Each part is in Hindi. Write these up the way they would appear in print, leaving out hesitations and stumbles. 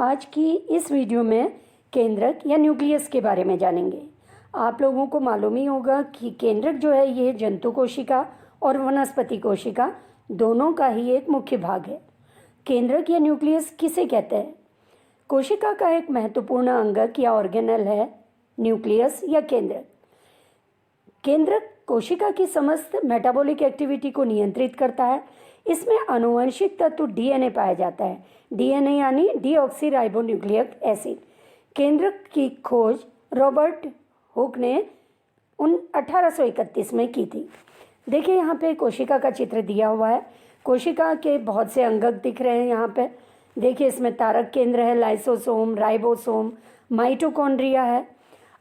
आज की इस वीडियो में केंद्रक या न्यूक्लियस के बारे में जानेंगे। आप लोगों को मालूम ही होगा कि केंद्रक जो है ये जंतु कोशिका और वनस्पति कोशिका दोनों का ही एक मुख्य भाग है। केंद्रक या न्यूक्लियस किसे कहते हैं? कोशिका का एक महत्वपूर्ण अंगक या ऑर्गेनल है न्यूक्लियस या केंद्रक। केंद्रक कोशिका की समस्त मेटाबॉलिक एक्टिविटी को नियंत्रित करता है। इसमें आनुवंशिक तत्व डीएनए पाया जाता है। डीएनए यानी डीऑक्सीराइबोन्यूक्लिक एसिड। केंद्रक की खोज रॉबर्ट हुक ने 1831 में की थी। देखिए यहाँ पे कोशिका का चित्र दिया हुआ है। कोशिका के बहुत से अंगक दिख रहे हैं यहाँ पे। देखिए इसमें तारक केंद्र है, लाइसोसोम, राइबोसोम, माइटोकॉन्ड्रिया है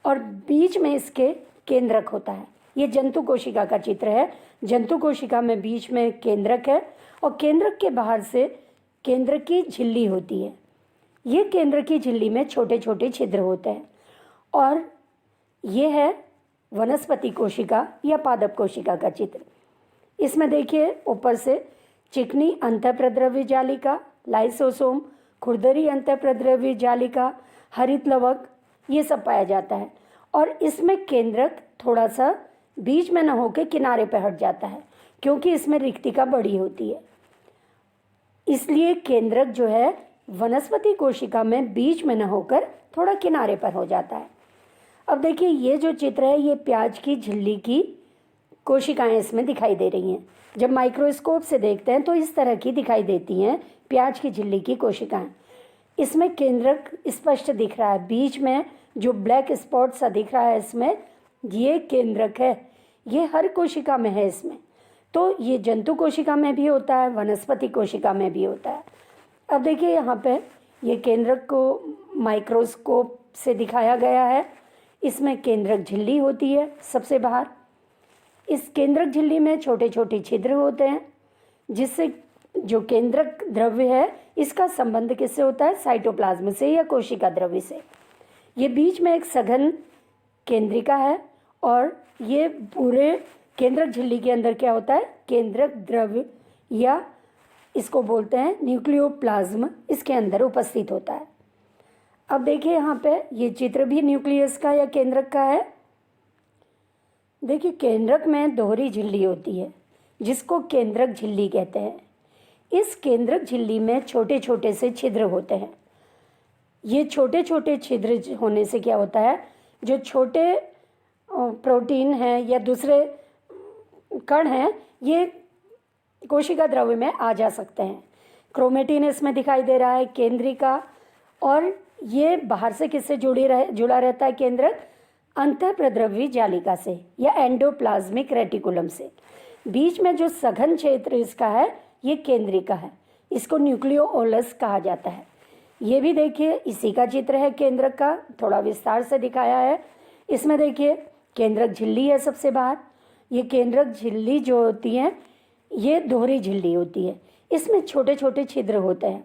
और बीच में इसके केंद्रक होता है। ये जंतु कोशिका का चित्र है। जंतु कोशिका में बीच में केंद्रक है और केंद्रक के बाहर से केंद्रक की झिल्ली होती है। ये केंद्रक की झिल्ली में छोटे छोटे छिद्र होते हैं और ये है वनस्पति कोशिका या पादप कोशिका का चित्र। इसमें देखिए ऊपर से चिकनी अंतःप्रद्रव्य जालिका, लाइसोसोम, खुरदरी अंतःप्रद्रव्य जालिका, हरित लवक, ये सब पाया जाता है और इसमें केंद्रक थोड़ा सा बीच में न होकर किनारे पर हट जाता है क्योंकि इसमें रिक्तिका बड़ी होती है। इसलिए केंद्रक जो है वनस्पति कोशिका में बीच में न होकर थोड़ा किनारे पर हो जाता है। अब देखिए ये जो चित्र है ये प्याज की झिल्ली की कोशिकाएं इसमें दिखाई दे रही हैं। जब माइक्रोस्कोप से देखते हैं तो इस तरह की दिखाई देती हैं प्याज की झिल्ली की कोशिकाएं। इसमें केंद्रक स्पष्ट दिख रहा है। बीच में जो ब्लैक स्पॉट सा दिख रहा है इसमें ये केंद्रक है। ये हर कोशिका में है इसमें। तो ये जंतु कोशिका में भी होता है, वनस्पति कोशिका में भी होता है। अब देखिए यहाँ पे ये केंद्रक को माइक्रोस्कोप से दिखाया गया है। इसमें केंद्रक झिल्ली होती है सबसे बाहर। इस केंद्रक झिल्ली में छोटे छोटे छिद्र होते हैं जिससे जो केंद्रक द्रव्य है इसका संबंध किससे होता है? साइटोप्लाज्म से या कोशिका द्रव्य से। ये बीच में एक सघन केंद्रिका है और ये पूरे केंद्रक झिल्ली के अंदर क्या होता है? केंद्रक द्रव्य या इसको बोलते हैं न्यूक्लियोप्लाज्म, इसके अंदर उपस्थित होता है। अब देखिए यहाँ पे ये चित्र भी न्यूक्लियस का या केंद्रक का है। देखिए केंद्रक में दोहरी झिल्ली होती है जिसको केंद्रक झिल्ली कहते हैं। इस केंद्रक झिल्ली में छोटे छोटे से छिद्र होते हैं। ये छोटे छोटे छिद्र होने से क्या होता है? जो छोटे प्रोटीन हैं या दूसरे कण हैं ये कोशिका द्रव्य में आ जा सकते हैं। क्रोमेटिन इसमें दिखाई दे रहा है, केंद्रिका, और ये बाहर से किससे जुड़ा रहता है? केंद्रक अंतःप्रद्रव्य जालिका से या एंडोप्लाज्मिक रेटिकुलम से। बीच में जो सघन क्षेत्र इसका है ये केंद्रिका है। इसको न्यूक्लियोलस कहा जाता है। ये भी देखिए इसी का चित्र है केंद्रक का, थोड़ा विस्तार से दिखाया है। इसमें देखिए केंद्रक झिल्ली है सबसे बाहर। ये केंद्रक झिल्ली जो होती है ये दोहरी झिल्ली होती है। इसमें छोटे छोटे छिद्र होते हैं।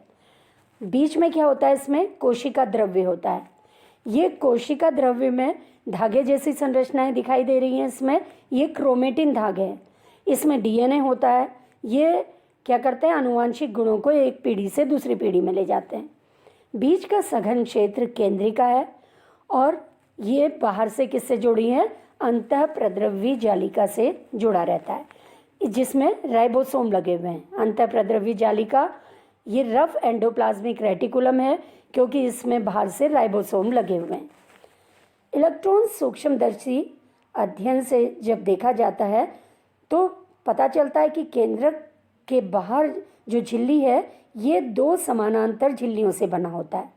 बीच में क्या होता है? इसमें कोशिका द्रव्य होता है। ये कोशिका द्रव्य में धागे जैसी संरचनाएं दिखाई दे रही हैं। इसमें ये क्रोमेटिन धागे हैं। इसमें डीएनए होता है। ये क्या करते हैं? आनुवांशिक गुणों को एक पीढ़ी से दूसरी पीढ़ी में ले जाते हैं। बीच का सघन क्षेत्र केंद्रिका है और ये बाहर से किससे जुड़ी है? अंतःप्रद्रव्य जालिका से जुड़ा रहता है जिसमें राइबोसोम लगे हुए हैं। अंतःप्रद्रव्य जालिका ये रफ एंडोप्लाज्मिक रेटिकुलम है क्योंकि इसमें बाहर से राइबोसोम लगे हुए हैं। इलेक्ट्रॉन सूक्ष्मदर्शी अध्ययन से जब देखा जाता है तो पता चलता है कि केंद्रक के बाहर जो झिल्ली है ये दो समानांतर झिल्लियों से बना होता है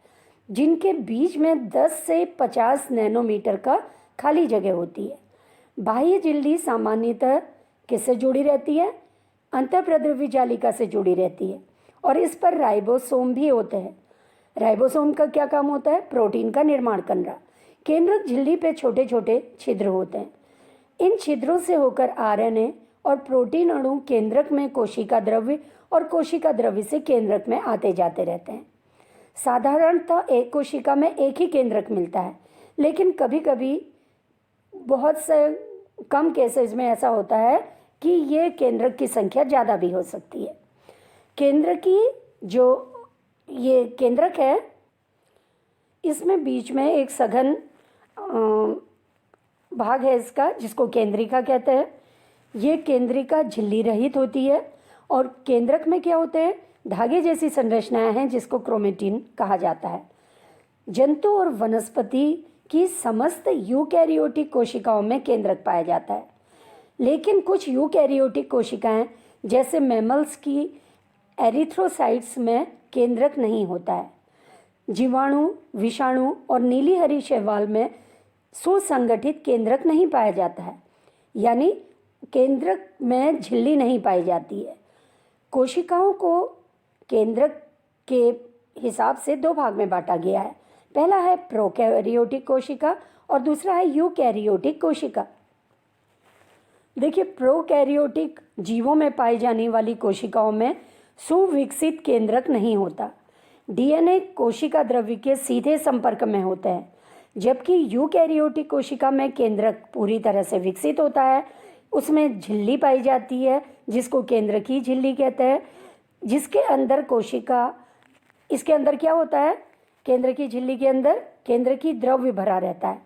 जिनके बीच में 10 से 50 नैनोमीटर का खाली जगह होती है। बाह्य झिल्ली सामान्यतः किससे जुड़ी रहती है? अंतःप्रद्रव्य जालिका से जुड़ी रहती है और इस पर राइबोसोम भी होते हैं। राइबोसोम का क्या काम होता है? प्रोटीन का निर्माण करना। केंद्रक झिल्ली पे छोटे छोटे छिद्र होते हैं। इन छिद्रों से होकर आरएनए और प्रोटीन अणु केंद्रक में कोशिका द्रव्य और कोशिका द्रव्य से केंद्रक में आते जाते रहते हैं। साधारणतः एक कोशिका में एक ही केंद्रक मिलता है, लेकिन कभी कभी बहुत से कम केसेस में ऐसा होता है कि ये केंद्रक की संख्या ज़्यादा भी हो सकती है। केंद्र की जो ये केंद्रक है इसमें बीच में एक सघन भाग है इसका, जिसको केंद्रिका कहते हैं। ये केंद्रिका झिल्ली रहित होती है और केंद्रक में क्या होते हैं, धागे जैसी संरचनाएं हैं जिसको क्रोमेटिन कहा जाता है। जंतु और वनस्पति की समस्त यूकैरियोटिक कोशिकाओं में केंद्रक पाया जाता है, लेकिन कुछ यूकैरियोटिक कोशिकाएं जैसे मैमल्स की एरिथ्रोसाइट्स में केंद्रक नहीं होता है। जीवाणु, विषाणु और नीली हरी शैवाल में सुसंगठित केंद्रक नहीं पाया जाता है, यानी केंद्रक में झिल्ली नहीं पाई जाती है। कोशिकाओं को केंद्रक के हिसाब से दो भाग में बांटा गया है। पहला है प्रोकैरियोटिक कोशिका और दूसरा है यूकैरियोटिक कोशिका। देखिए, प्रोकैरियोटिक जीवों में पाई जाने वाली कोशिकाओं में सुविकसित केंद्रक नहीं होता। डीएनए कोशिका द्रव्य के सीधे संपर्क में होते हैं, जबकि यूकैरियोटिक कोशिका में केंद्रक पूरी तरह से विकसित होता है। उसमें झिल्ली पाई जाती है जिसको केंद्रकी झिल्ली कहते हैं, जिसके अंदर कोशिका, इसके अंदर क्या होता है, केंद्रकी झिल्ली के अंदर केंद्रकी द्रव्य भरा रहता है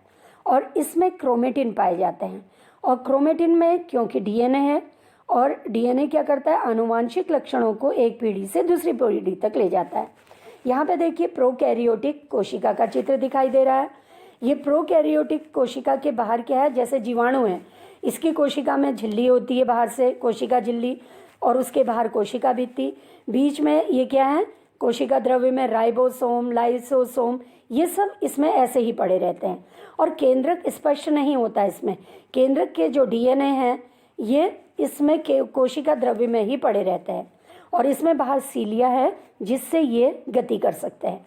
और इसमें क्रोमेटिन पाए जाते हैं। और क्रोमेटिन में क्योंकि डीएनए है और डीएनए क्या करता है, आनुवांशिक लक्षणों को एक पीढ़ी से दूसरी पीढ़ी तक ले जाता है। यहाँ पे देखिए प्रोकैरियोटिक कोशिका का चित्र दिखाई दे रहा है। ये प्रोकैरियोटिक कोशिका के बाहर क्या है, जैसे जीवाणु है, इसकी कोशिका में झिल्ली होती है, बाहर से कोशिका झिल्ली और उसके बाहर कोशिका भित्ति। बीच में ये क्या है, कोशिका द्रव्य में राइबोसोम, लाइसोसोम, ये सब इसमें ऐसे ही पड़े रहते हैं और केंद्रक स्पष्ट नहीं होता है इसमें। केंद्रक के जो डीएनए हैं ये इसमें कोशिका द्रव्य में ही पड़े रहते हैं और इसमें बाहर सीलिया है जिससे ये गति कर सकते हैं।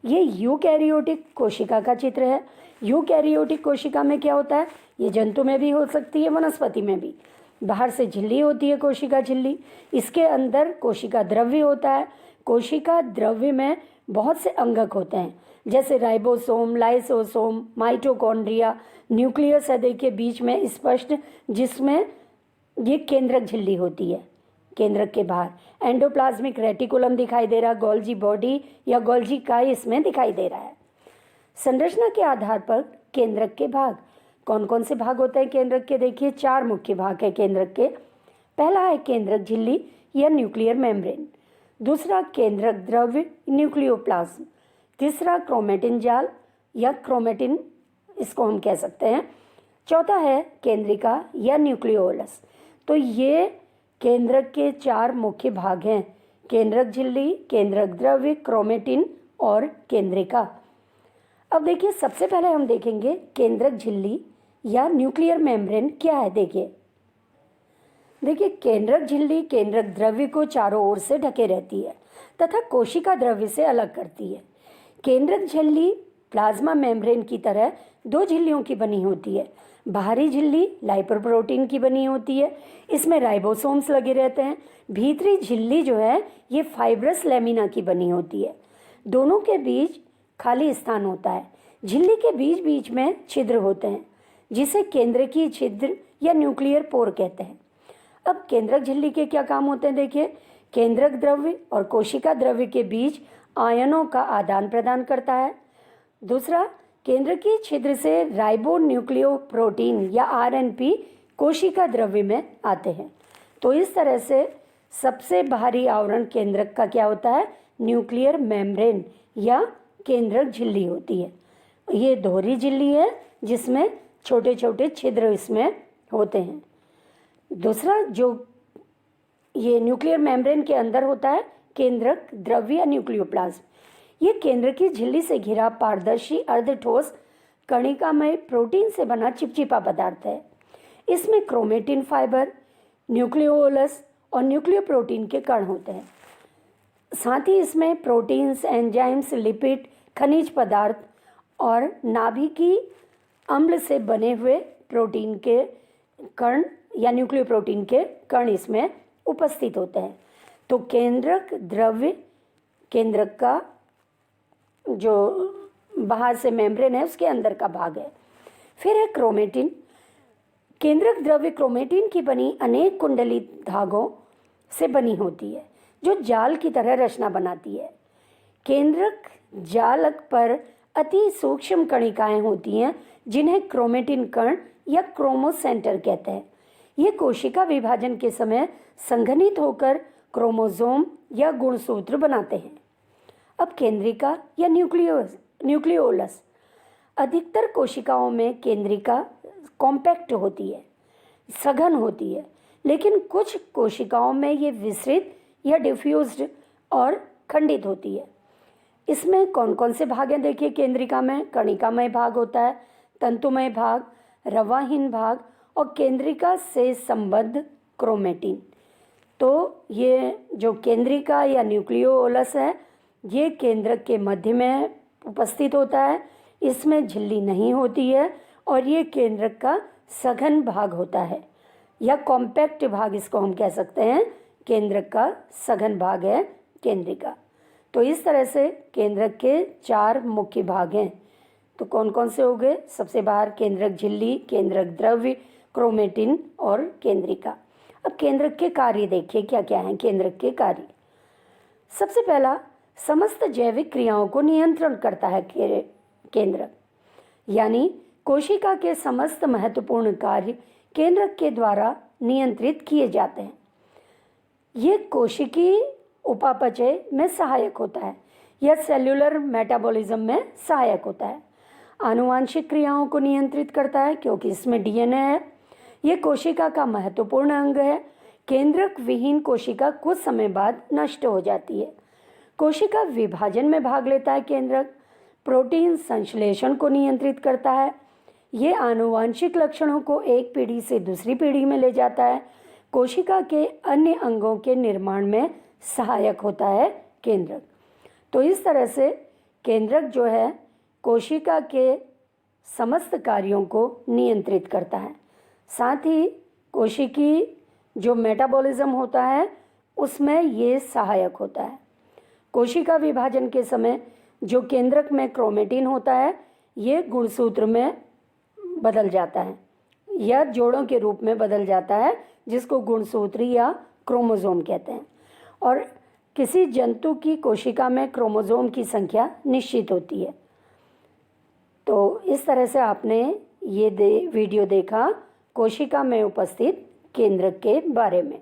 ये यूकैरियोटिक कोशिका का चित्र है। यूकैरियोटिक कोशिका में क्या होता है, ये जंतु में भी हो सकती है, वनस्पति में भी। बाहर से झिल्ली होती है, कोशिका झिल्ली, इसके अंदर कोशिका द्रव्य होता है। कोशिका द्रव्य में बहुत से अंगक होते हैं, जैसे राइबोसोम, लाइसोसोम, माइटोकॉन्ड्रिया, न्यूक्लियस है देखिए बीच में स्पष्ट, जिसमें ये केंद्रक झिल्ली होती है। केंद्रक के बाहर एंडोप्लाज्मिक रेटिकुलम दिखाई दे रहा, गोल्जी बॉडी या गोल्जी काई इसमें दिखाई दे रहा है। संरचना के आधार पर केंद्रक के भाग, कौन कौन से भाग होते हैं केंद्रक के, देखिए 4 मुख्य भाग है केंद्रक के। पहला है केंद्रक झिल्ली या न्यूक्लियर मेम्ब्रेन, दूसरा केंद्रक द्रव्य न्यूक्लियोप्लाज्म, तीसरा क्रोमेटिन जाल या क्रोमेटिन इसको हम कह सकते हैं, चौथा है केंद्रिका या न्यूक्लियोलस। तो ये केंद्रक के 4 मुख्य भाग हैं, केंद्रक झिल्ली, केंद्रक द्रव्य, क्रोमेटिन और केंद्रिका। अब देखिए सबसे पहले हम देखेंगे केंद्रक झिल्ली या न्यूक्लियर मेम्ब्रेन क्या है। देखिए केंद्रक झिल्ली केंद्रक द्रव्य को चारों ओर से ढके रहती है तथा कोशिका द्रव्य से अलग करती है। केंद्रक झिल्ली प्लाज्मा मेम्ब्रेन की तरह 2 झिल्लियों की बनी होती है। बाहरी झिल्ली लाइपोप्रोटीन की बनी होती है, इसमें राइबोसोम्स लगे रहते हैं। भीतरी झिल्ली जो है ये फाइब्रस लेमिना की बनी होती है। दोनों के बीच खाली स्थान होता है। झिल्ली के बीच बीच में छिद्र होते हैं जिसे केंद्रकीय छिद्र या न्यूक्लियर पोर कहते हैं। अब केंद्रक झिल्ली के क्या काम होते हैं, देखिए केंद्रक द्रव्य और कोशिका द्रव्य के बीच आयनों का आदान प्रदान करता है। दूसरा, केंद्रकीय छिद्र से राइबो न्यूक्लियोप्रोटीन या आरएनपी कोशिका द्रव्य में आते हैं। तो इस तरह से सबसे बाहरी आवरण केंद्रक का क्या होता है, न्यूक्लियर मेम्ब्रेन या केंद्रक झिल्ली होती है। ये दोहरी झिल्ली है जिसमें छोटे छोटे छिद्र इसमें होते हैं। दूसरा जो ये न्यूक्लियर मेम्ब्रेन के अंदर होता है केंद्रक द्रव्य या न्यूक्लियोप्लाज्म, ये केंद्रकीय झिल्ली से घिरा पारदर्शी अर्धठोस कणिकामय प्रोटीन से बना चिपचिपा पदार्थ है। इसमें क्रोमेटिन फाइबर, न्यूक्लियोलस और न्यूक्लियोप्रोटीन के कण होते हैं। साथ ही इसमें प्रोटीन्स, एंजाइम्स, लिपिड, खनिज पदार्थ और नाभिकीय अम्ल से बने हुए प्रोटीन के कण या न्यूक्लियोप्रोटीन के कण इसमें उपस्थित होते हैं। तो केंद्रक द्रव्य केंद्रक का जो बाहर से मेम्ब्रेन है उसके अंदर का भाग है। फिर है क्रोमेटिन। केंद्रक द्रव्य क्रोमेटिन की बनी अनेक कुंडली धागों से बनी होती है जो जाल की तरह रचना बनाती है। केंद्रक जालक पर अति सूक्ष्म कणिकाएं होती हैं जिन्हें क्रोमेटिन कण या क्रोमोसेंटर कहते हैं। ये कोशिका विभाजन के समय संघनित होकर क्रोमोसोम या गुणसूत्र बनाते हैं। अब केंद्रिका या न्यूक्लियोलस। अधिकतर कोशिकाओं में केंद्रिका कॉम्पैक्ट होती है, सघन होती है, लेकिन कुछ कोशिकाओं में ये विस्तृत या डिफ्यूज्ड और खंडित होती है। इसमें कौन कौन से भाग हैं देखिए। केंद्रिका में कणिकामय भाग होता है, तंतुमय भाग, रवाहीन भाग और केंद्रिका से संबद्ध क्रोमेटिन। तो ये जो केंद्रिका या न्यूक्लियोलस है, ये केंद्रक के मध्य में उपस्थित होता है। इसमें झिल्ली नहीं होती है और ये केंद्रक का सघन भाग होता है या कॉम्पैक्ट भाग इसको हम कह सकते हैं। केंद्रक का सघन भाग है केंद्रिका। तो इस तरह से केंद्रक के 4 मुख्य भाग हैं। तो कौन कौन से हो गए? सबसे बाहर केंद्रक झिल्ली, केंद्रक द्रव्य, क्रोमेटिन और केंद्रिका। अब केंद्रक के कार्य देखिए क्या क्या हैं केंद्रक के कार्य। सबसे पहला, समस्त जैविक क्रियाओं को नियंत्रण करता है केंद्रक, यानी कोशिका के समस्त महत्वपूर्ण कार्य केंद्रक के द्वारा नियंत्रित किए जाते हैं। ये कोशिकीय उपापचय में सहायक होता है या सेल्यूलर मेटाबॉलिज्म में सहायक होता है। आनुवांशिक क्रियाओं को नियंत्रित करता है क्योंकि इसमें डीएनए है। ये कोशिका का महत्वपूर्ण अंग है। केंद्रक विहीन कोशिका कुछ समय बाद नष्ट हो जाती है। कोशिका विभाजन में भाग लेता है केंद्रक। प्रोटीन संश्लेषण को नियंत्रित करता है। ये आनुवांशिक लक्षणों को एक पीढ़ी से दूसरी पीढ़ी में ले जाता है। कोशिका के अन्य अंगों के निर्माण में सहायक होता है केंद्रक। तो इस तरह से केंद्रक जो है कोशिका के समस्त कार्यों को नियंत्रित करता है। साथ ही कोशिकीय जो मेटाबॉलिज्म होता है उसमें ये सहायक होता है। कोशिका विभाजन के समय जो केंद्रक में क्रोमेटिन होता है ये गुणसूत्र में बदल जाता है या जोड़ों के रूप में बदल जाता है, जिसको गुणसूत्र या क्रोमोसोम कहते हैं। और किसी जंतु की कोशिका में क्रोमोसोम की संख्या निश्चित होती है। तो इस तरह से आपने ये वीडियो देखा कोशिका में उपस्थित केंद्रक के बारे में।